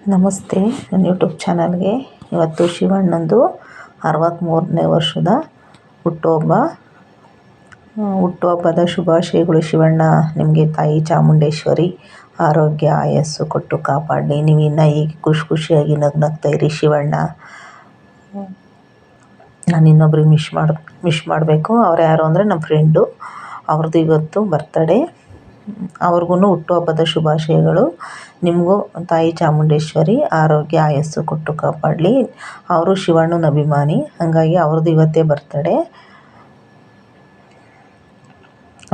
ನಮಸ್ತೆ, ನನ್ನ ಯೂಟ್ಯೂಬ್ ಚಾನಲ್ಗೆ ಇವತ್ತು ಶಿವಣ್ಣಂದು 63ನೇ ವರ್ಷದ ಹುಟ್ಟುಹಬ್ಬದ ಶುಭಾಶಯಗಳು. ಶಿವಣ್ಣ, ನಿಮಗೆ ತಾಯಿ ಚಾಮುಂಡೇಶ್ವರಿ ಆರೋಗ್ಯ ಆಯಸ್ಸು ಕೊಟ್ಟು ಕಾಪಾಡಲಿ. ನೀವು ಇನ್ನೂ ಹೀಗೆ ಖುಷಿಯಾಗಿ ನಗ್ನಗ್ತಾ ಇರಿ ಶಿವಣ್ಣ. ನಾನು ಇನ್ನೊಬ್ರಿಗೆ ಮಿಶ್ ಮಾಡಬೇಕು. ಅವ್ರು ಯಾರು ಅಂದರೆ ನಮ್ಮ ಫ್ರೆಂಡು, ಅವ್ರದ್ದು ಇವತ್ತು ಬರ್ತಡೇ. ಅವ್ರಿಗೂ ಹುಟ್ಟುಹಬ್ಬದ ಶುಭಾಶಯಗಳು. ನಿಮಗೂ ತಾಯಿ ಚಾಮುಂಡೇಶ್ವರಿ ಆರೋಗ್ಯ ಆಯಸ್ಸು ಕೊಟ್ಟು ಕಾಪಾಡಲಿ. ಅವರು ಶಿವಣ್ಣನ ಅಭಿಮಾನಿ, ಹಾಗಾಗಿ ಅವ್ರದ್ದು ಇವತ್ತೇ ಬರ್ತಡೇ.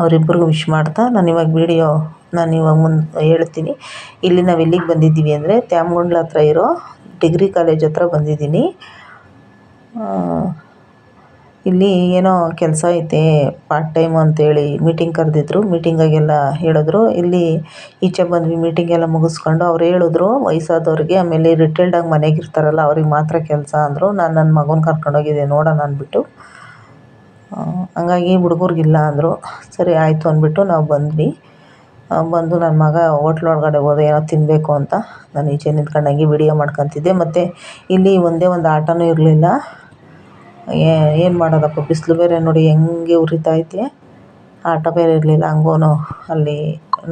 ಅವರಿಬ್ಬರಿಗೂ ವಿಶ್ ಮಾಡ್ತಾ ನಾನು ಇವಾಗ ಮುಂದೆ ಹೇಳ್ತೀನಿ. ಇಲ್ಲಿ ನಾವು ಎಲ್ಲಿಗೆ ಬಂದಿದ್ದೀವಿ ಅಂದರೆ ತ್ಯಾಮಗೊಂಡ್ಲ ಹತ್ರ ಇರೋ ಡಿಗ್ರಿ ಕಾಲೇಜ್ ಹತ್ರ ಬಂದಿದ್ದೀನಿ. ಇಲ್ಲಿ ಏನೋ ಕೆಲಸ ಐತೆ ಪಾರ್ಟ್ ಟೈಮ್ ಅಂತೇಳಿ ಮೀಟಿಂಗ್ ಕರೆದಿದ್ರು. ಮೀಟಿಂಗಾಗೆಲ್ಲ ಹೇಳಿದ್ರು. ಇಲ್ಲಿ ಈಚೆ ಬಂದ್ವಿ. ಮೀಟಿಂಗ್ ಎಲ್ಲ ಮುಗಿಸ್ಕೊಂಡು ಅವ್ರು ಹೇಳಿದ್ರು ವಯಸ್ಸಾದವ್ರಿಗೆ, ಆಮೇಲೆ ರಿಟೈರ್ಡಾಗಿ ಮನೆಗೆ ಇರ್ತಾರಲ್ಲ ಅವ್ರಿಗೆ ಮಾತ್ರ ಕೆಲಸ ಅಂದರು. ನಾನು ನನ್ನ ಮಗನ ಕರ್ಕೊಂಡೋಗಿದ್ದೆ ನೋಡೋಣ ಅಂದ್ಬಿಟ್ಟು. ಹಂಗಾಗಿ ಹುಡುಗರಿಗಿಲ್ಲ ಅಂದರು. ಸರಿ ಆಯಿತು ಅಂದ್ಬಿಟ್ಟು ನಾವು ಬಂದ್ವಿ. ಬಂದು ನನ್ನ ಮಗ ಹೋಟ್ಲೊಳಗಡೆ ಹೋದ ಏನೋ ತಿನ್ನಬೇಕು ಅಂತ. ನಾನು ಈಚೆ ನಿಂತ್ಕೊಂಡು ಹಂಗೆ ವಿಡಿಯೋ ಮಾಡ್ಕೊತಿದ್ದೆ. ಮತ್ತು ಇಲ್ಲಿ ಒಂದೇ ಒಂದು ಆಟೋನೂ ಇರಲಿಲ್ಲ. ಏನು ಮಾಡೋದಪ್ಪ, ಬಿಸಿಲು ಬೇರೆ ನೋಡಿ ಹೆಂಗೆ ಉರಿತೈತೆ. ಆಟೋ ಬೇರೆ ಇರಲಿಲ್ಲ. ಹಂಗೂ ಅಲ್ಲಿ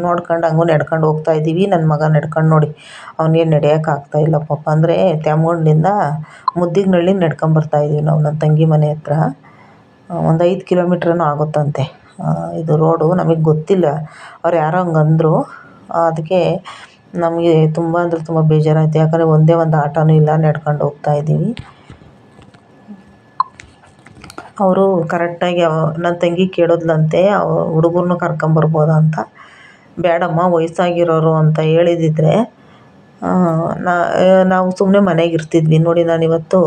ನೋಡ್ಕೊಂಡು ಹಂಗೂ ನಡ್ಕೊಂಡು ಹೋಗ್ತಾಯಿದ್ದೀವಿ. ನನ್ನ ಮಗ ನಡ್ಕೊಂಡು ನೋಡಿ ಅವನಿಗೇನು ನಡೆಯೋಕ್ಕಾಗ್ತಾಯಿಲ್ಲ ಪಾಪ. ಅಂದರೆ ತ್ಯಾಮಗೊಂಡ್ಲಿಂದ ಮುದ್ದಿಗನಹಳ್ಳಿ ನಡ್ಕೊಂಬರ್ತಾಯಿದ್ದೀವಿ ನಾವು ನನ್ನ ತಂಗಿ ಮನೆ ಹತ್ರ. ಒಂದು 5 ಕಿಲೋಮೀಟ್ರೇನೋ ಆಗುತ್ತಂತೆ ಇದು ರೋಡು. ನಮಗೆ ಗೊತ್ತಿಲ್ಲ, ಅವ್ರು ಯಾರೋ ಹಂಗೆ ಅಂದರು. ಅದಕ್ಕೆ ನಮಗೆ ತುಂಬ ಅಂದರೆ ತುಂಬ ಬೇಜಾರಾಯಿತು. ಯಾಕಂದರೆ ಒಂದೇ ಒಂದು ಆಟೋನೂ ಇಲ್ಲ, ನಡ್ಕೊಂಡು ಹೋಗ್ತಾಯಿದ್ದೀವಿ. ಅವರು ಕರೆಕ್ಟಾಗಿ ನನ್ನ ತಂಗಿ ಕೇಳಿದ್ಲಂತೆ ಹುಡುಗರನ್ನು ಕರ್ಕೊಂಬರ್ಬೋದಾ ಅಂತ. ಬೇಡಮ್ಮ, ವಯಸ್ಸಾಗಿರೋರು ಅಂತ ಹೇಳಿದಿದ್ರೆ ನಾವು ಸುಮ್ಮನೆ ಮನೆಗೆ ಇರ್ತಿದ್ವಿ. ನೋಡಿ, ನಾನಿವತ್ತು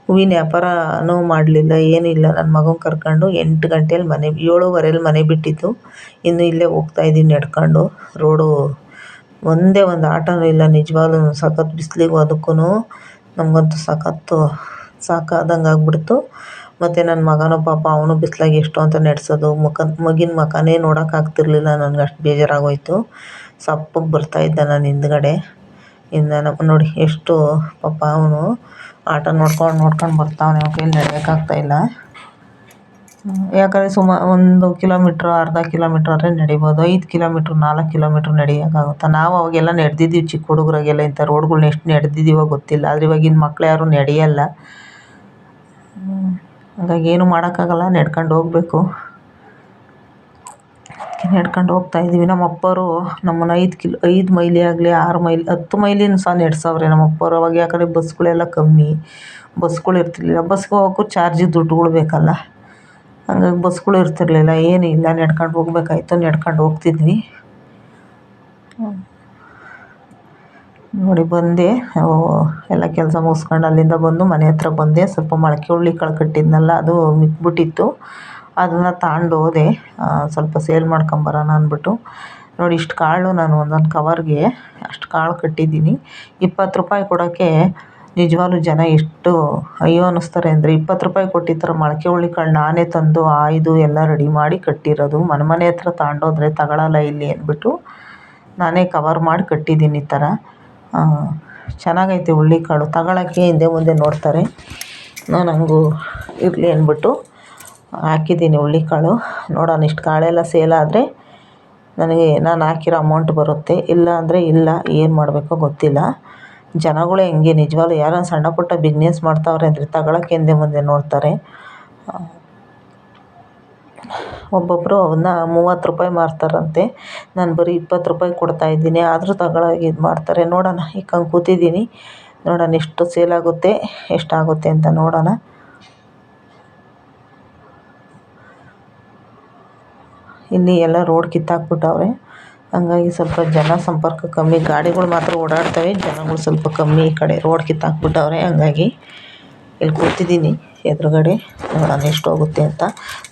ಹೂವಿನ ವ್ಯಾಪಾರನೂ ಮಾಡಲಿಲ್ಲ, ಏನಿಲ್ಲ. ನನ್ನ ಮಗನ ಕರ್ಕೊಂಡು 8 ಗಂಟೆಲಿ 7:15 ಮನೆ ಬಿಟ್ಟಿದ್ದು. ಇನ್ನು ಇಲ್ಲೇ ಹೋಗ್ತಾಯಿದ್ದೀವಿ ನಡ್ಕೊಂಡು. ರೋಡು ಒಂದೇ ಒಂದು ಆಟೋನೂ ಇಲ್ಲ. ನಿಜವಾಗ್ಲೂ ಸಖತ್ ಬಿಸಿಲಿಗೂ ಅದಕ್ಕೂ ನಮಗಂತೂ ಸಖತ್ತು ಸಾಕಾದಂಗೆ ಆಗ್ಬಿಡ್ತು. ಮತ್ತು ನನ್ನ ಮಗನೂ ಪಾಪ, ಅವನು ಬಿಸಿಲಾಗಿ ಎಷ್ಟು ಅಂತ ನಡೆಸೋದು. ಮಗಿನ ಮುಖನೇ ನೋಡೋಕ್ಕಾಗ್ತಿರ್ಲಿಲ್ಲ ನನಗೆ, ಅಷ್ಟು ಬೇಜಾರಾಗೋಯಿತು. ಸಪ್ಪಗೆ ಬರ್ತಾಯಿದ್ದ ನಾನು ಹಿಂದ್ಗಡೆ ನೋಡಿ ಎಷ್ಟು ಪಾಪ ಅವನು ಆಟ ನೋಡ್ಕೊಂಡು ಬರ್ತಾವನೆ. ಅವ್ನ ಕೈಲಿ ನಡೆಯೋಕ್ಕಾಗ್ತಾಯಿಲ್ಲ. ಯಾಕಂದರೆ ಒಂದು ಕಿಲೋಮೀಟ್ರ್, ಅರ್ಧ ಕಿಲೋಮೀಟ್ರ್ ಆದರೆ ನಡಿಬೋದು. 5 ಕಿಲೋಮೀಟ್ರ್ 4 ಕಿಲೋಮೀಟ್ರ್ ನಡೆಯೋಕ್ಕಾಗುತ್ತಾ? ನಾವು ಅವಾಗೆಲ್ಲ ನಡೆದಿದ್ದೀವಿ ಚಿಕ್ಕ ಹುಡುಗರಾಗೆಲ್ಲ. ಇಂಥ ರೋಡ್ಗಳ್ನ ಎಷ್ಟು ನಡೆದಿದ್ದೀವೋ ಗೊತ್ತಿಲ್ಲ. ಆದರೆ ಇವಾಗಿನ ಮಕ್ಳು ಯಾರೂ ನಡೆಯಲ್ಲ. ಹಾಗಾಗಿ ಏನು ಮಾಡೋಕ್ಕಾಗಲ್ಲ, ನಡ್ಕೊಂಡು ಹೋಗಬೇಕು. ನಡ್ಕೊಂಡು ಹೋಗ್ತಾಯಿದ್ದೀವಿ. ನಮ್ಮ ಅಪ್ಪರು ನಮ್ಮನ್ನು 5 ಮೈಲಿ ಆಗಲಿ 6 ಮೈಲಿ 10 ಮೈಲಿನೂ ಸಹ ನಡೆಸವ್ರೆ ನಮ್ಮ ಅಪ್ಪರು. ಅವಾಗ ಯಾಕಂದರೆ ಬಸ್ಗಳೆಲ್ಲ ಕಮ್ಮಿ, ಬಸ್ಗಳು ಇರ್ತಿರ್ಲಿಲ್ಲ. ಬಸ್ಗೆ ಹೋಗೋಕ್ಕೂ ಚಾರ್ಜಿಗೆ ದುಡ್ಡುಗಳು ಬೇಕಲ್ಲ. ಹಂಗಾಗಿ ಬಸ್ಗಳು ಇರ್ತಿರ್ಲಿಲ್ಲ, ಏನೂ ಇಲ್ಲ. ನಡ್ಕೊಂಡು ಹೋಗ್ಬೇಕಾಯ್ತು. ನಡ್ಕೊಂಡು ಹೋಗ್ತಿದ್ವಿ. ನೋಡಿ ಬಂದೆ, ಎಲ್ಲ ಕೆಲಸ ಮುಗಿಸ್ಕೊಂಡು ಅಲ್ಲಿಂದ ಬಂದು ಮನೆ ಹತ್ರ ಬಂದೆ. ಸ್ವಲ್ಪ ಮೊಳಕೆ ಹುರುಳಿ ಕಾಳು ಕಟ್ಟಿದ್ನಲ್ಲ, ಅದು ಮಿಕ್ಬಿಟ್ಟಿತ್ತು. ಅದನ್ನು ತಗೊಂಡು ಹೋದೆ ಸ್ವಲ್ಪ ಸೇಲ್ ಮಾಡ್ಕೊಂಬರೋಣ ಅಂದ್ಬಿಟ್ಟು. ನೋಡಿ, ಇಷ್ಟು ಕಾಳು ನಾನು ಒಂದೊಂದು ಕವರ್ಗೆ ಅಷ್ಟು ಕಾಳು ಕಟ್ಟಿದ್ದೀನಿ. 20 ರೂಪಾಯಿ ಕೊಡೋಕ್ಕೆ ನಿಜವಾಗ್ಲೂ ಜನ ಎಷ್ಟು ಅಯ್ಯೋ ಅನ್ನಿಸ್ತಾರೆ ಅಂದರೆ, 20 ರೂಪಾಯಿ ಕೊಟ್ಟು ಈ ಥರ ಮೊಳಕೆ ಹುರುಳಿ ಕಾಳು ನಾನೇ ತಂದು ಆಯ್ದು ಎಲ್ಲ ರೆಡಿ ಮಾಡಿ ಕಟ್ಟಿರೋದು. ಮನೆ ಹತ್ರ ತಗೊಂಡೋದ್ರೆ ತಗೊಳ್ಳಲ್ಲ ಇಲ್ಲಿ ಅಂದ್ಬಿಟ್ಟು ನಾನೇ ಕವರ್ ಮಾಡಿ ಕಟ್ಟಿದ್ದೀನಿ. ಈ ಥರ ಚೆನ್ನಾಗೈತೆ ಹುರುಳಿಕಾಳು. ತಗೊಳ್ಳೋಕ್ಕೆ ಹಿಂದೆ ಮುಂದೆ ನೋಡ್ತಾರೆ. ನಾನು ಹಂಗೂ ಇರಲಿ ಅಂದ್ಬಿಟ್ಟು ಹಾಕಿದ್ದೀನಿ ಹುರುಳಿಕಾಳು. ನೋಡೋಣ, ಇಷ್ಟು ಕಾಳೆಲ್ಲ ಸೇಲಾದರೆ ನನಗೆ ನಾನು ಹಾಕಿರೋ ಅಮೌಂಟ್ ಬರುತ್ತೆ. ಇಲ್ಲ ಅಂದರೆ ಇಲ್ಲ, ಏನು ಮಾಡಬೇಕೋ ಗೊತ್ತಿಲ್ಲ. ಜನಗಳೇ ಹೆಂಗೆ ನಿಜವಾಗ್ಲೂ. ಯಾರೋ ಸಣ್ಣ ಪುಟ್ಟ ಬಿಸ್ನೆಸ್ ಮಾಡ್ತಾವ್ರೆ ಅಂದರೆ ತಗೊಳ್ಳೋಕ್ಕೆ ಹಿಂದೆ ಮುಂದೆ ನೋಡ್ತಾರೆ. ಒಬ್ಬೊಬ್ಬರು ಅವನ್ನ 30 ರೂಪಾಯಿ ಮಾರ್ತಾರಂತೆ. ನಾನು ಬರೀ 20 ರೂಪಾಯಿ ಕೊಡ್ತಾಯಿದ್ದೀನಿ, ಆದರೂ ತಗೊಳ್ಳೋಕೆ ಇದು ಮಾಡ್ತಾರೆ. ನೋಡೋಣ, ಈಗ ಕೂತಿದ್ದೀನಿ. ನೋಡೋಣ ಎಷ್ಟು ಸೇಲಾಗುತ್ತೆ, ಎಷ್ಟಾಗುತ್ತೆ ಅಂತ ನೋಡೋಣ. ಇಲ್ಲಿ ಎಲ್ಲ ರೋಡ್ ಕಿತ್ತಾಕ್ಬಿಟ್ಟವ್ರೆ. ಹಂಗಾಗಿ ಸ್ವಲ್ಪ ಜನ ಸಂಪರ್ಕ ಕಮ್ಮಿ. ಗಾಡಿಗಳು ಮಾತ್ರ ಓಡಾಡ್ತವೆ, ಜನಗಳು ಸ್ವಲ್ಪ ಕಮ್ಮಿ. ಈ ಕಡೆ ರೋಡ್ ಕಿತ್ತಾಕ್ಬಿಟ್ಟವ್ರೆ. ಹಂಗಾಗಿ ಇಲ್ಲಿ ಕೂತಿದ್ದೀನಿ ಎದುರುಗಡೆ. ನೋಡೋಣ ಎಷ್ಟು ಹೋಗುತ್ತೆ ಅಂತ.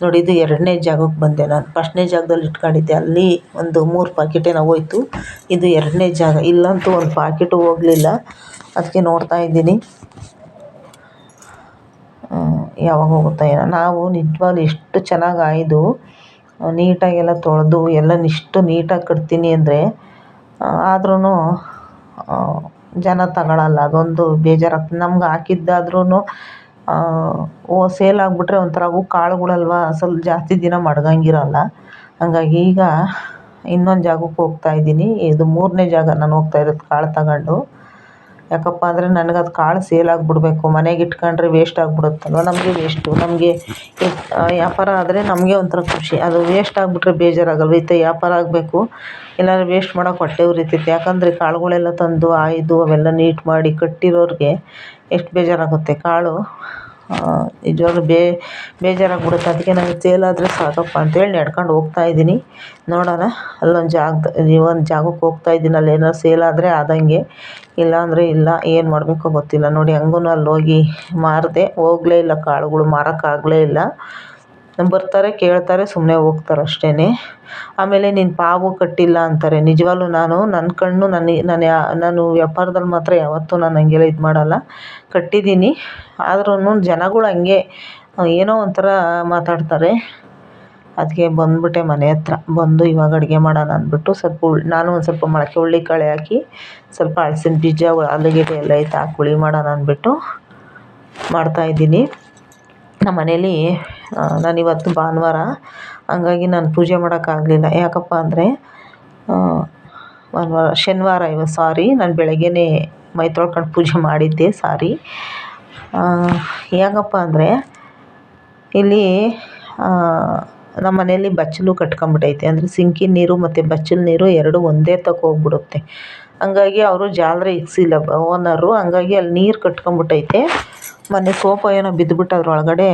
ನೋಡಿ, ಇದು 2ನೇ ಜಾಗಕ್ಕೆ ಬಂದೆ ನಾನು. 1ನೇ ಜಾಗದಲ್ಲಿ ಇಟ್ಕೊಂಡಿದ್ದೆ, ಅಲ್ಲಿ ಒಂದು 3 ಪಾಕಿಟೇನೋ ಹೋಯ್ತು. ಇದು 2ನೇ ಜಾಗ. ಇಲ್ಲಂತೂ ಒಂದು ಪಾಕಿಟು ಹೋಗಲಿಲ್ಲ. ಅದಕ್ಕೆ ನೋಡ್ತಾಯಿದ್ದೀನಿ ಯಾವಾಗ ಹೋಗುತ್ತಾ ಏನೋ. ನಾವು ನಿಜವಾಗ್ಲೂ ಎಷ್ಟು ಚೆನ್ನಾಗಿ ಆಯ್ದು ನೀಟಾಗೆಲ್ಲ ತೊಳೆದು ಎಲ್ಲ ಇಷ್ಟು ನೀಟಾಗಿ ಕಟ್ತೀನಿ ಅಂದರೆ ಆದ್ರೂ ಜನ ತಗೊಳಲ್ಲ, ಅದೊಂದು ಬೇಜಾರಾಗ್ತದೆ. ನಮ್ಗೆ ಹಾಕಿದ್ದಾದ್ರೂ ಸೇಲ್ ಆಗಿಬಿಟ್ರೆ ಒಂಥರ ಅವು ಕಾಳುಗಳಲ್ವ, ಸ್ವಲ್ಪ ಜಾಸ್ತಿ ದಿನ ಮಡ್ಗಂಗಿರಲ್ಲ. ಹಂಗಾಗಿ ಈಗ ಇನ್ನೊಂದು ಜಾಗಕ್ಕೆ ಹೋಗ್ತಾಯಿದ್ದೀನಿ. ಇದು 3ನೇ ಜಾಗ ನಾನು ಹೋಗ್ತಾಯಿರೋದು ಕಾಳು ತಗೊಂಡು. ಯಾಕಪ್ಪ ಅಂದರೆ ನನಗದು ಕಾಳು ಸೇಲ್ ಆಗಿಬಿಡ್ಬೇಕು. ಮನೆಗೆ ಇಟ್ಕೊಂಡ್ರೆ ವೇಸ್ಟ್ ಆಗಿಬಿಡುತ್ತಲ್ವ, ನಮಗೆ ವೇಸ್ಟು. ನಮಗೆ ವ್ಯಾಪಾರ ಆದರೆ ನಮಗೆ ಒಂಥರ ಖುಷಿ. ಅದು ವೇಸ್ಟ್ ಆಗಿಬಿಟ್ರೆ ಬೇಜಾರಾಗಲ್ವ. ಈ ಥರ ವ್ಯಾಪಾರ ಆಗಬೇಕು, ಇಲ್ಲಾಂದ್ರೆ ವೇಸ್ಟ್ ಮಾಡೋಕೆ ಹೊಟ್ಟೆ ಉರಿತೈತೆ. ಯಾಕಂದರೆ ಕಾಳುಗಳೆಲ್ಲ ತಂದು ಆಯ್ದು ಅವೆಲ್ಲ ನೀಟ್ ಮಾಡಿ ಕಟ್ಟಿರೋರಿಗೆ ಎಷ್ಟು ಬೇಜಾರಾಗುತ್ತೆ. ಕಾಳು ನಿಜವಾಗ್ಲೂ ಬೇಜಾರಾಗ್ಬಿಡುತ್ತೆ. ಅದಕ್ಕೆ ನನಗೆ ಸೇಲ್ ಆದರೆ ಸಾಕಪ್ಪ ಅಂತೇಳಿ ನಡ್ಕೊಂಡು ಹೋಗ್ತಾಯಿದ್ದೀನಿ. ನೋಡೋಣ, ಒಂದು ಜಾಗಕ್ಕೆ ಹೋಗ್ತಾಯಿದ್ದೀನಿ. ಅಲ್ಲಿ ಏನಾದ್ರು ಸೇಲ್ ಆದರೆ ಆದಂಗೆ, ಇಲ್ಲಾಂದರೆ ಇಲ್ಲ. ಏನು ಮಾಡಬೇಕೋ ಗೊತ್ತಿಲ್ಲ. ನೋಡಿ, ಹಂಗೂ ಅಲ್ಲಿ ಹೋಗಿ ಮಾರಿದೆ, ಹೋಗಲೇ ಇಲ್ಲ. ಕಾಳುಗಳು ಮಾರೋಕ್ಕಾಗಲೇ ಇಲ್ಲ. ಬರ್ತಾರೆ, ಕೇಳ್ತಾರೆ, ಸುಮ್ಮನೆ ಹೋಗ್ತಾರೆ ಅಷ್ಟೇ. ಆಮೇಲೆ ನೀನು ಪಾವು ಕಟ್ಟಿಲ್ಲ ಅಂತಾರೆ. ನಿಜವಾಗ್ಲೂ ನನ್ನ ಕಣ್ಣು ನಾನು ವ್ಯಾಪಾರದಲ್ಲಿ ಮಾತ್ರ ಯಾವತ್ತೂ ನಾನು ಹಂಗೆಲ್ಲ ಇದು ಮಾಡಲ್ಲ. ಕಟ್ಟಿದ್ದೀನಿ. ಆದ್ರೂ ಜನಗಳು ಹಂಗೆ ಏನೋ ಒಂಥರ ಮಾತಾಡ್ತಾರೆ. ಅದಕ್ಕೆ ಬಂದುಬಿಟ್ಟೆ ಮನೆ ಹತ್ರ. ಬಂದು ಇವಾಗ ಅಡುಗೆ ಮಾಡೋಣ ಅಂದ್ಬಿಟ್ಟು ನಾನು ಒಂದು ಸ್ವಲ್ಪ ಮೊಳಕೆ ಹುರುಳಿಕಾಳು ಹಾಕಿ, ಸ್ವಲ್ಪ ಹಲಸಿನ ಬೀಜ, ಆಲೂಗೆಡ್ಡೆ ಎಲ್ಲ ಐತೆ, ಹಾಕಿ ಹುಳಿ ಮಾಡೋಣ ಅಂದ್ಬಿಟ್ಟು ಮಾಡ್ತಾಯಿದ್ದೀನಿ. ನಮ್ಮ ಮನೇಲಿ ನಾನಿವತ್ತು ಭಾನುವಾರ, ಹಂಗಾಗಿ ನಾನು ಪೂಜೆ ಮಾಡೋಕ್ಕಾಗಲಿಲ್ಲ. ಯಾಕಪ್ಪ ಅಂದರೆ ಶನಿವಾರ ಇವತ್ತು. ಸಾರಿ, ನಾನು ಬೆಳಗ್ಗೆನೇ ಮೈ ತೊಳ್ಕೊಂಡು ಪೂಜೆ ಮಾಡಿದ್ದೆ. ಸಾರಿ. ಯಾಕಪ್ಪ ಅಂದರೆ ಇಲ್ಲಿ ನಮ್ಮ ಮನೇಲಿ ಬಚ್ಚಲು ಕಟ್ಕೊಂಬಿಟ್ಟೈತೆ. ಅಂದರೆ ಸಿಂಕಿನ ನೀರು ಮತ್ತು ಬಚ್ಚಲ ನೀರು ಎರಡೂ ಒಂದೇ ತಕ್ಕ ಹೋಗ್ಬಿಡುತ್ತೆ. ಹಂಗಾಗಿ ಅವರು ಜಾಲರಿ ಇಕ್ಸಿಲ್ಲ ಓನರು. ಹಂಗಾಗಿ ಅಲ್ಲಿ ನೀರು ಕಟ್ಕೊಂಬಿಟ್ಟೈತೆ. ಮೊನ್ನೆ ಸೋಪ ಏನೋ ಬಿದ್ದುಬಿಟ್ಟು ಅದ್ರೊಳಗಡೆ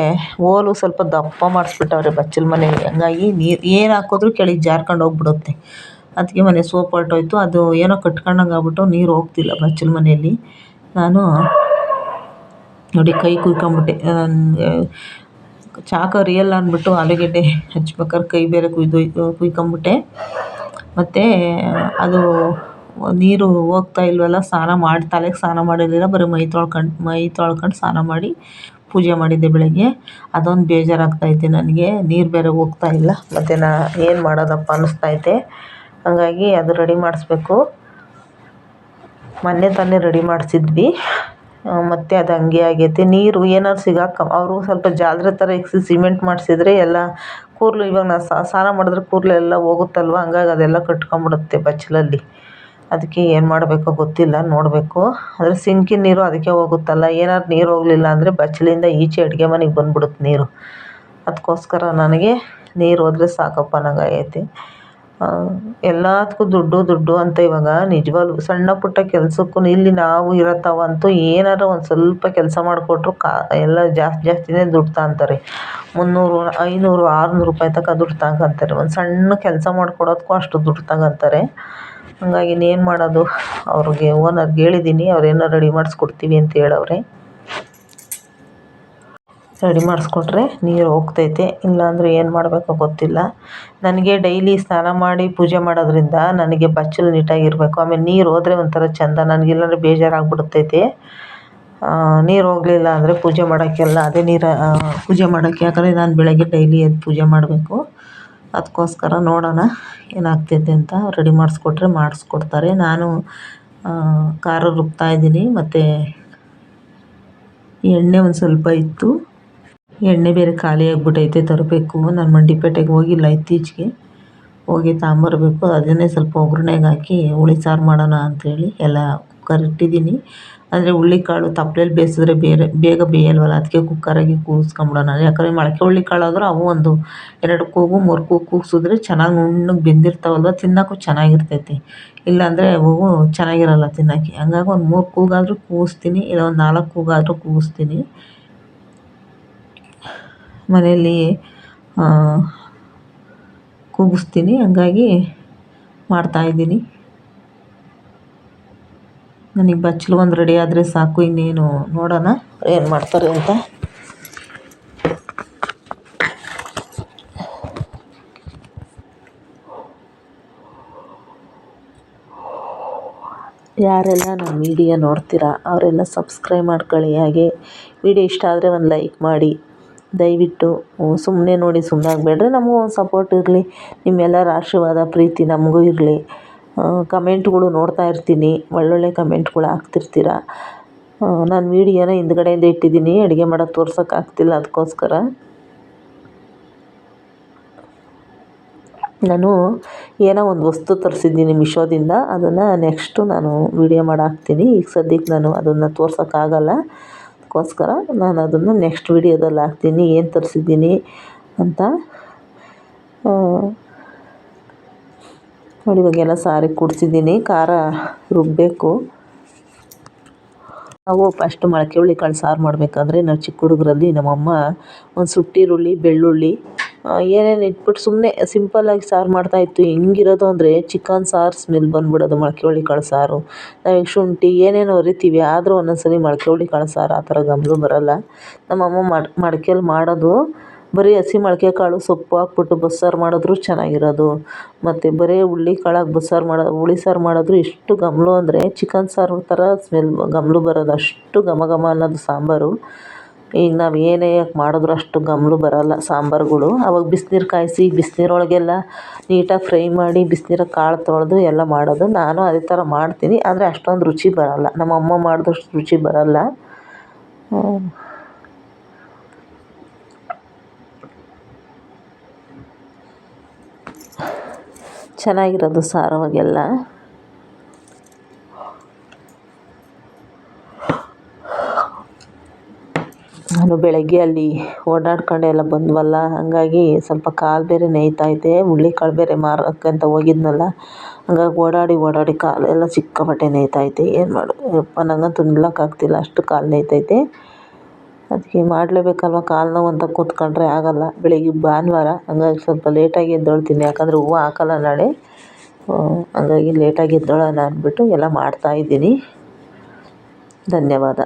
ಓಲು ಸ್ವಲ್ಪ ದಪ್ಪ ಮಾಡಿಸ್ಬಿಟ್ಟವ್ರೆ ಬಚ್ಚಲ ಮನೇಲಿ. ಹಂಗಾಗಿ ನೀರು ಏನು ಹಾಕಿದ್ರೂ ಕೆಳಗೆ ಜಾರ್ಕೊಂಡು ಹೋಗ್ಬಿಡುತ್ತೆ. ಅದಕ್ಕೆ ಮೊನ್ನೆ ಸೋಪ್ ಹೊರ್ಟೋಯ್ತು. ಅದು ಏನೋ ಕಟ್ಕೊಂಡಂಗೆ ಆಗ್ಬಿಟ್ಟು ನೀರು ಹೋಗ್ತಿಲ್ಲ ಬಚ್ಚಲ ಮನೆಯಲ್ಲಿ. ನಾನು ನೋಡಿ ಕೈ ಕುಯ್ಕೊಂಬಿಟ್ಟೆ. ಚಾಕು ಅರಿಯಲ್ಲ ಅಂದ್ಬಿಟ್ಟು ಆಲೂಗೆಡ್ಡೆ ಹಚ್ಬೇಕಾದ್ರೆ ಕೈ ಬೇರೆ ಕುಯ್ಕೊಂಬಿಟ್ಟೆ. ಮತ್ತು ಅದು ನೀರು ಹೋಗ್ತಾ ಇಲ್ವಲ್ಲ, ತಲೆಗೆ ಸ್ನಾನ ಮಾಡಿರಲಿಲ್ಲ. ಬರೀ ಮೈ ತೊಳ್ಕೊಂಡು ಸ್ನಾನ ಮಾಡಿ ಪೂಜೆ ಮಾಡಿದ್ದೆ ಬೆಳಗ್ಗೆ. ಅದೊಂದು ಬೇಜಾರಾಗ್ತೈತೆ ನನಗೆ. ನೀರು ಬೇರೆ ಹೋಗ್ತಾ ಇಲ್ಲ. ಮತ್ತು ಏನು ಮಾಡೋದಪ್ಪ ಅನ್ನಿಸ್ತೈತೆ. ಹಂಗಾಗಿ ಅದು ರೆಡಿ ಮಾಡಿಸ್ಬೇಕು. ಮೊನ್ನೆ ತಾನೇ ರೆಡಿ ಮಾಡಿಸಿದ್ವಿ, ಮತ್ತು ಅದು ಹಂಗೆ ಆಗೈತೆ. ನೀರು ಏನಾದ್ರು ಅವರು ಸ್ವಲ್ಪ ಜಾಲರಿ ಥರ ಇಕ್ಸಿ ಸಿಮೆಂಟ್ ಮಾಡಿಸಿದ್ರೆ ಎಲ್ಲ ಕೂದಲು, ಇವಾಗ ನಾನು ಸ್ನಾನ ಮಾಡಿದ್ರೆ ಕೂದಲೆಲ್ಲ ಹೋಗುತ್ತಲ್ವ, ಹಂಗಾಗಿ ಅದೆಲ್ಲ ಕಟ್ಕೊಂಬಿಡುತ್ತೆ ಬಚ್ಚಲಲ್ಲಿ. ಅದಕ್ಕೆ ಏನು ಮಾಡಬೇಕೋ ಗೊತ್ತಿಲ್ಲ, ನೋಡಬೇಕು. ಆದರೆ ಸಿಂಕಿನ ನೀರು ಅದಕ್ಕೆ ಹೋಗುತ್ತಲ್ಲ. ಏನಾದ್ರು ನೀರು ಹೋಗಲಿಲ್ಲ ಅಂದರೆ ಬಚ್ಚಲಿಂದ ಈಚೆ ಅಡುಗೆ ಮನೆಗೆ ಬಂದ್ಬಿಡುತ್ತೆ ನೀರು. ಅದಕ್ಕೋಸ್ಕರ ನನಗೆ ನೀರು ಹೋದರೆ ಸಾಕಪ್ಪ ಅನ್ನಂಗಾಗೈತೆ. ಎಲ್ಲದಕ್ಕೂ ದುಡ್ಡು ಅಂತ ಇವಾಗ ನಿಜವಾಗ್ಲೂ ಸಣ್ಣ ಪುಟ್ಟ ಕೆಲಸಕ್ಕೂ ಇಲ್ಲಿ ನಾವು ಇರತ್ತವಂತೂ ಏನಾರು ಒಂದು ಸ್ವಲ್ಪ ಕೆಲಸ ಮಾಡಿಕೊಟ್ರು ಎಲ್ಲ ಜಾಸ್ತಿನೇ ದುಡ್ಡು ತಗೊಂತಾರೆ. 300, 500, 600 ರೂಪಾಯಿ ತನಕ ದುಡ್ಡು ತಗೊಂತಾರೆ. ಒಂದು ಸಣ್ಣ ಕೆಲಸ ಮಾಡಿಕೊಡೋದಕ್ಕೂ ಅಷ್ಟು ದುಡ್ಡು ತಗೊಂತಾರೆ. ಹಂಗಾಗಿ ಇನ್ನೇನು ಮಾಡೋದು. ಅವ್ರಿಗೆ ಓನರ್ಗೆ ಹೇಳಿದ್ದೀನಿ, ಅವ್ರೇನೋ ರೆಡಿ ಮಾಡಿಸ್ಕೊಡ್ತೀವಿ ಅಂತ ಹೇಳವ್ರೆ. ರೆಡಿ ಮಾಡಿಸ್ಕೊಟ್ರೆ ನೀರು ಹೋಗ್ತೈತೆ. ಇಲ್ಲಾಂದರೆ ಏನು ಮಾಡಬೇಕೋ ಗೊತ್ತಿಲ್ಲ. ನನಗೆ ಡೈಲಿ ಸ್ನಾನ ಮಾಡಿ ಪೂಜೆ ಮಾಡೋದ್ರಿಂದ ನನಗೆ ಬಚ್ಚಲು ನೀಟಾಗಿರಬೇಕು. ಆಮೇಲೆ ನೀರು ಹೋದರೆ ಒಂಥರ ಚೆಂದ. ನನಗಿಲ್ಲಾಂದರೆ ಬೇಜಾರಾಗ್ಬಿಡ್ತೈತೆ. ನೀರು ಹೋಗಲಿಲ್ಲ ಅಂದರೆ ಪೂಜೆ ಮಾಡೋಕ್ಕೆಲ್ಲ ಅದೇ ನೀರು ಪೂಜೆ ಮಾಡೋಕ್ಕೆ. ಯಾಕಂದರೆ ನಾನು ಬೆಳಗ್ಗೆ ಡೈಲಿ ಎದ್ದು ಪೂಜೆ ಮಾಡಬೇಕು. ಅದಕ್ಕೋಸ್ಕರ ನೋಡೋಣ ಏನಾಗ್ತೈತೆ ಅಂತ. ರೆಡಿ ಮಾಡಿಸ್ಕೊಟ್ರೆ ಮಾಡಿಸ್ಕೊಡ್ತಾರೆ. ನಾನು ಖಾರ ರುಬ್ತಾಯಿದ್ದೀನಿ. ಮತ್ತು ಎಣ್ಣೆ ಒಂದು ಸ್ವಲ್ಪ ಇತ್ತು. ಎಣ್ಣೆ ಬೇರೆ ಖಾಲಿ ಆಗಿಬಿಟ್ಟೈತೆ, ತರಬೇಕು. ನಾನು ಮಂಡಿಪೇಟೆಗೆ ಹೋಗಿಲ್ಲ ಇತ್ತೀಚೆಗೆ, ಹೋಗಿ ತಗೊಂಬರ್ಬೇಕು. ಅದನ್ನೇ ಸ್ವಲ್ಪ ಒಗ್ಗರಣೆಗೆ ಹಾಕಿ ಹುಳಿ ಸಾರು ಮಾಡೋಣ ಅಂಥೇಳಿ ಎಲ್ಲ ಕುಕ್ಕರ್ ಇಟ್ಟಿದ್ದೀನಿ. ಅಂದರೆ ಹುರುಳಿಕಾಳು ತಪ್ಪಲೆಯಲ್ಲಿ ಬೇಯಿಸಿದ್ರೆ ಬೇಗ ಬೇಯಲ್ವಲ್ಲ, ಅದಕ್ಕೆ ಕುಕ್ಕರಾಗಿ ಕೂಗಿಸ್ಕೊಂಬಿಡೋಣ. ಯಾಕಂದರೆ ಮೊಳಕೆ ಹುರುಳಿಕಾಳು ಆದರೂ ಅವು ಒಂದು 2 ಕೂಗು 3 ಕೂಗು ಕೂಗಿಸಿದ್ರೆ ಚೆನ್ನಾಗಿ ನುಣ್ಣಗೆ ಬೆಂದಿರ್ತಾವಲ್ವ, ತಿನ್ನೋಕ್ಕೂ ಚೆನ್ನಾಗಿರ್ತೈತಿ. ಇಲ್ಲಾಂದರೆ ಅವು ಚೆನ್ನಾಗಿರಲ್ಲ ತಿನ್ನೋಕ್ಕೆ. ಹಂಗಾಗಿ ಒಂದು 3 ಕೂಗಾದರೂ ಕೂಗಿಸ್ತೀನಿ, ಇಲ್ಲ ಒಂದು 4 ಕೂಗಾದರೂ ಕೂಗಿಸ್ತೀನಿ. ಮನೆಯಲ್ಲಿ ಕೂಗಿಸ್ತೀನಿ, ಹಂಗಾಗಿ ಮಾಡ್ತಾಯಿದ್ದೀನಿ. ನನಗೆ ಬಚ್ಚಲು ಒಂದು ರೆಡಿ ಆದರೆ ಸಾಕು. ಇನ್ನೇನು ನೋಡೋಣ ಏನು ಮಾಡ್ತಾರೆ ಅಂತ. ಯಾರೆಲ್ಲ ನನ್ನ ವಿಡಿಯೋ ನೋಡ್ತೀರಾ ಅವರೆಲ್ಲ ಸಬ್ಸ್ಕ್ರೈಬ್ ಮಾಡ್ಕೊಳ್ಳಿ. ಹಾಗೆ ವಿಡಿಯೋ ಇಷ್ಟ ಆದರೆ ಒಂದು ಲೈಕ್ ಮಾಡಿ ದಯವಿಟ್ಟು. ಸುಮ್ಮನೆ ನೋಡಿ ಸುಮ್ಮನೆ ಆಗಬೇಡ್ರಿ, ನಮಗೂ ಒಂದು ಸಪೋರ್ಟ್ ಇರಲಿ. ನಿಮ್ಮೆಲ್ಲರ ಆಶೀರ್ವಾದ ಪ್ರೀತಿ ನಮಗೂ ಇರಲಿ. ಕಮೆಂಟ್ಗಳು ನೋಡ್ತಾ ಇರ್ತೀನಿ, ಒಳ್ಳೊಳ್ಳೆ ಕಮೆಂಟ್ಗಳು ಹಾಕ್ತಿರ್ತೀರ. ನಾನು ವೀಡಿಯೋನ ಹಿಂದ್ಗಡೆಯಿಂದ ಇಟ್ಟಿದ್ದೀನಿ, ಅಡುಗೆ ಮಾಡೋದು ತೋರ್ಸೋಕ್ಕಾಗ್ತಿಲ್ಲ, ಅದಕ್ಕೋಸ್ಕರ. ನಾನು ಏನೋ ಒಂದು ವಸ್ತು ತರಿಸಿದ್ದೀನಿ ಮೀಶೋದಿಂದ, ಅದನ್ನು ನೆಕ್ಸ್ಟು ನಾನು ವೀಡಿಯೋ ಮಾಡಿ ಹಾಕ್ತೀನಿ. ಈಗ ಸದ್ಯಕ್ಕೆ ನಾನು ಅದನ್ನು ತೋರ್ಸೋಕ್ಕಾಗಲ್ಲ, ಅದಕ್ಕೋಸ್ಕರ ನಾನು ಅದನ್ನು ನೆಕ್ಸ್ಟ್ ವೀಡಿಯೋದಲ್ಲಿ ಹಾಕ್ತೀನಿ ಏನು ತರಿಸಿದ್ದೀನಿ ಅಂತ. ನೋಡಿ, ಇವಾಗೆಲ್ಲ ಸಾರಿಗೆ ಕುಡಿಸಿದ್ದೀನಿ, ಖಾರ ರುಬ್ಬಬೇಕು. ನಾವು ಫಸ್ಟ್ ಮೊಳಕೆ ಹುರುಳಿಕಾಳು ಸಾರು ಮಾಡಬೇಕಾದ್ರೆ ನಾವು ಚಿಕ್ಕ ಹುಡುಗರಲ್ಲಿ ನಮ್ಮಮ್ಮ ಒಂದು ಸುಟ್ಟೀರುಳ್ಳಿ, ಬೆಳ್ಳುಳ್ಳಿ ಏನೇನು ಇಟ್ಬಿಟ್ಟು ಸುಮ್ಮನೆ ಸಿಂಪಲ್ಲಾಗಿ ಸಾರು ಮಾಡ್ತಾಯಿತ್ತು. ಹೆಂಗಿರೋದು ಅಂದರೆ ಚಿಕನ್ ಸಾರು ಸ್ಮೆಲ್ ಬಂದುಬಿಡೋದು ಮೊಳಕೆ ಹುರುಳಿಕಾಳು ಸಾರು. ನಾವೀಗ ಶುಂಠಿ ಏನೇನೋ ಅರಿತೀವಿ, ಆದರೂ ಒಂದೊಂದ್ಸರಿ ಮೊಳಕೆ ಹುರುಳಿಕಾಳು ಸಾರು ಆ ಥರ ಘಮ ಬರೋಲ್ಲ. ನಮ್ಮಮ್ಮ ಮಡಿಕೆಯಲ್ಲಿ ಮಾಡೋದು ಬರೀ ಹಸಿ ಮೊಳಕೆ ಕಾಳು ಸೊಪ್ಪು ಹಾಕ್ಬಿಟ್ಟು ಬಸ್ಸಾರು ಮಾಡಿದ್ರು ಚೆನ್ನಾಗಿರೋದು. ಮತ್ತು ಬರೀ ಹುರುಳಿಕಾಳಾಗಿ ಹುಳಿ ಸಾರು ಮಾಡಿದ್ರು ಎಷ್ಟು ಘಮ ಅಂದರೆ ಚಿಕನ್ ಸಾರು ಥರ ಸ್ಮೆಲ್ ಘಮ ಬರೋದು, ಅಷ್ಟು ಘಮ ಘಮ ಅನ್ನೋದು ಸಾಂಬಾರು. ಈಗ ನಾವು ಏನೇ ಮಾಡಿದ್ರು ಅಷ್ಟು ಘಮ ಬರೋಲ್ಲ ಸಾಂಬಾರುಗಳು. ಆವಾಗ ಬಿಸಿನೀರು ಕಾಯಿಸಿ ಬಿಸಿನೀರೊಳಗೆಲ್ಲ ನೀಟಾಗಿ ಫ್ರೈ ಮಾಡಿ ಬಿಸಿನೀರಾಗ ಕಾಳು ತೊಳೆದು ಎಲ್ಲ ಮಾಡೋದು. ನಾನು ಅದೇ ಥರ ಮಾಡ್ತೀನಿ, ಆದರೆ ಅಷ್ಟೊಂದು ರುಚಿ ಬರೋಲ್ಲ, ನಮ್ಮಮ್ಮ ಮಾಡಿದಷ್ಟು ರುಚಿ ಬರೋಲ್ಲ. ಚೆನ್ನಾಗಿರೋದು ಸಾರು ಅವಾಗೆಲ್ಲ. ನಾನು ಬೆಳಗ್ಗೆ ಅಲ್ಲಿ ಓಡಾಡ್ಕೊಂಡು ಎಲ್ಲ ಬಂದ್ವಲ್ಲ, ಹಾಗಾಗಿ ಸ್ವಲ್ಪ ಕಾಲು ಬೇರೆ ನೋಯ್ತೈತೆ. ಹುರುಳಿಕಾಳು ಬೇರೆ ಮಾರೋಕ್ಕಂತ ಹೋಗಿದ್ನಲ್ಲ, ಹಂಗಾಗಿ ಓಡಾಡಿ ಕಾಲೆಲ್ಲ ಸಿಕ್ಕಾಪಟ್ಟೆ ನೋಯ್ತೈತೆ. ಏನು ಮಾಡೋದು ಯಪ್ಪ, ನನಗಂತೂ ನಿಲ್ಲಕ್ಕಾಗ್ತಿಲ್ಲ, ಅಷ್ಟು ಕಾಲು ನೋಯ್ತೈತೆ. ಅದಕ್ಕೆ ಮಾಡಲೇಬೇಕಲ್ವ, ಕಾಲು ನೋವು ಅಂತ ಕೂತ್ಕೊಂಡ್ರೆ ಆಗೋಲ್ಲ. ಬೆಳಿಗ್ಗೆ ಭಾನುವಾರ, ಹಂಗಾಗಿ ಸ್ವಲ್ಪ ಲೇಟಾಗಿ ಎದ್ದೇಳ್ತೀನಿ, ಯಾಕಂದರೆ ಹೂವು ಹಾಕಲ್ಲ ನಾಳೆ. ಹಂಗಾಗಿ ಲೇಟಾಗಿ ಎದ್ದೇಳೋಣ ಅಂದ್ಬಿಟ್ಟು ಎಲ್ಲ ಮಾಡ್ತಾಯಿದ್ದೀನಿ. ಧನ್ಯವಾದ.